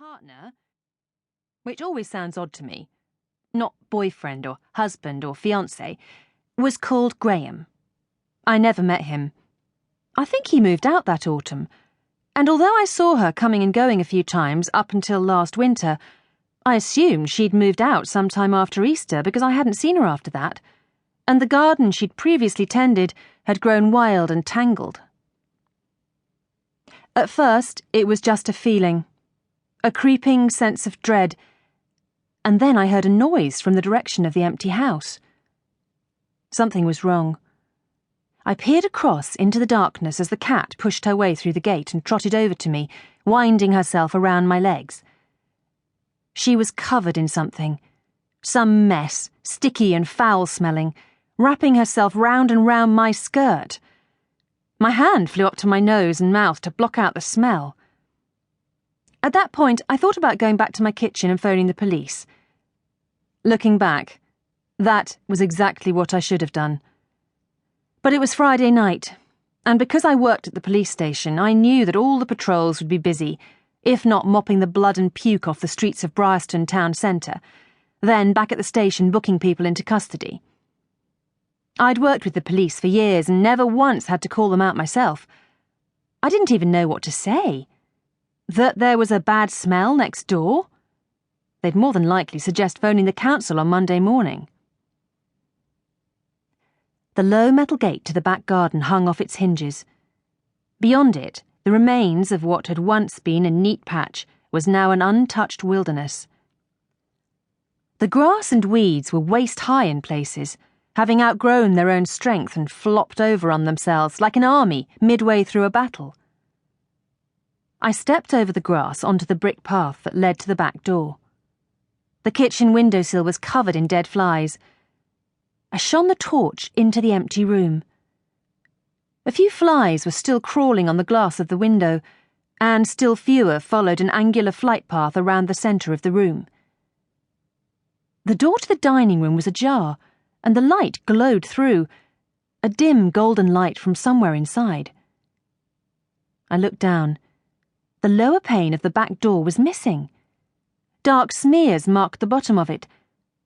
partner, which always sounds odd to me, not boyfriend or husband or fiancé, was called Graham. I never met him. I think he moved out that autumn, and although I saw her coming and going a few times up until last winter, I assumed she'd moved out sometime after Easter because I hadn't seen her after that, and the garden she'd previously tended had grown wild and tangled. At first, it was just a feeling, a creeping sense of dread, and then I heard a noise from the direction of the empty house. Something was wrong. I peered across into the darkness as the cat pushed her way through the gate and trotted over to me, winding herself around my legs. She was covered in something, some mess, sticky and foul-smelling, wrapping herself round and round my skirt. My hand flew up to my nose and mouth to block out the smell. At that point, I thought about going back to my kitchen and phoning the police. Looking back, that was exactly what I should have done. But it was Friday night, and because I worked at the police station, I knew that all the patrols would be busy, if not mopping the blood and puke off the streets of Bryanston town centre, then back at the station booking people into custody. I'd worked with the police for years and never once had to call them out myself. I didn't even know what to say. That there was a bad smell next door? They'd more than likely suggest phoning the council on Monday morning. The low metal gate to the back garden hung off its hinges. Beyond it, the remains of what had once been a neat patch was now an untouched wilderness. The grass and weeds were waist-high in places, having outgrown their own strength and flopped over on themselves like an army midway through a battle. I stepped over the grass onto the brick path that led to the back door. The kitchen windowsill was covered in dead flies. I shone the torch into the empty room. A few flies were still crawling on the glass of the window, and still fewer followed an angular flight path around the centre of the room. The door to the dining room was ajar, and the light glowed through, a dim golden light from somewhere inside. I looked down. The lower pane of the back door was missing. Dark smears marked the bottom of it,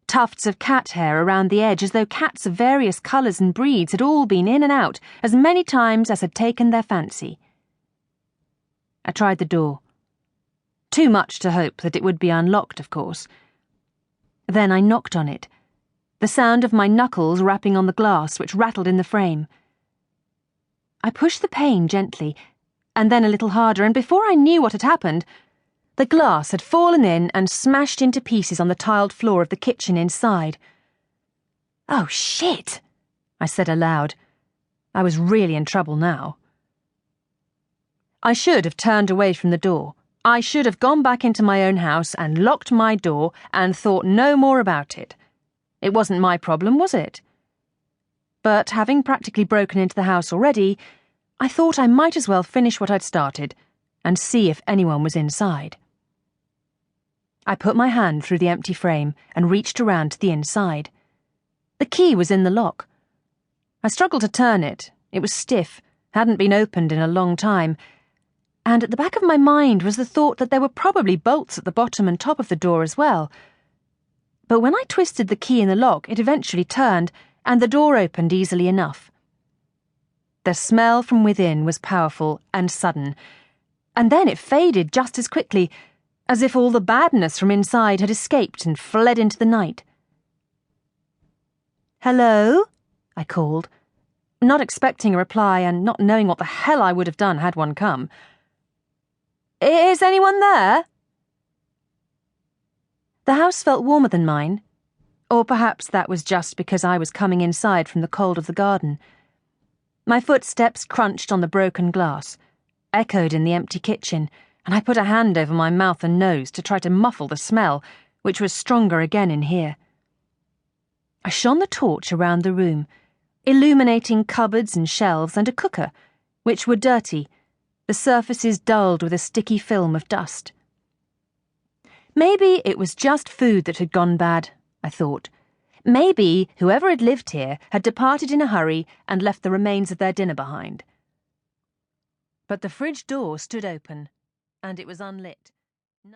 tufts of cat hair around the edge as though cats of various colours and breeds had all been in and out as many times as had taken their fancy. I tried the door. Too much to hope that it would be unlocked, of course. Then I knocked on it, the sound of my knuckles rapping on the glass which rattled in the frame. I pushed the pane gently, and then a little harder, and before I knew what had happened, the glass had fallen in and smashed into pieces on the tiled floor of the kitchen inside. "Oh, shit!" I said aloud. I was really in trouble now. I should have turned away from the door. I should have gone back into my own house and locked my door and thought no more about it. It wasn't my problem, was it? But having practically broken into the house already, I thought I might as well finish what I'd started and see if anyone was inside. I put my hand through the empty frame and reached around to the inside. The key was in the lock. I struggled to turn it. It was stiff, hadn't been opened in a long time, and at the back of my mind was the thought that there were probably bolts at the bottom and top of the door as well. But when I twisted the key in the lock, it eventually turned, and the door opened easily enough. The smell from within was powerful and sudden, and then it faded just as quickly, as if all the badness from inside had escaped and fled into the night. "Hello?" I called, not expecting a reply and not knowing what the hell I would have done had one come. "Is anyone there?" The house felt warmer than mine, or perhaps that was just because I was coming inside from the cold of the garden. My footsteps crunched on the broken glass, echoed in the empty kitchen, and I put a hand over my mouth and nose to try to muffle the smell, which was stronger again in here. I shone the torch around the room, illuminating cupboards and shelves and a cooker, which were dirty, the surfaces dulled with a sticky film of dust. Maybe it was just food that had gone bad, I thought. Maybe whoever had lived here had departed in a hurry and left the remains of their dinner behind. But the fridge door stood open, and it was unlit.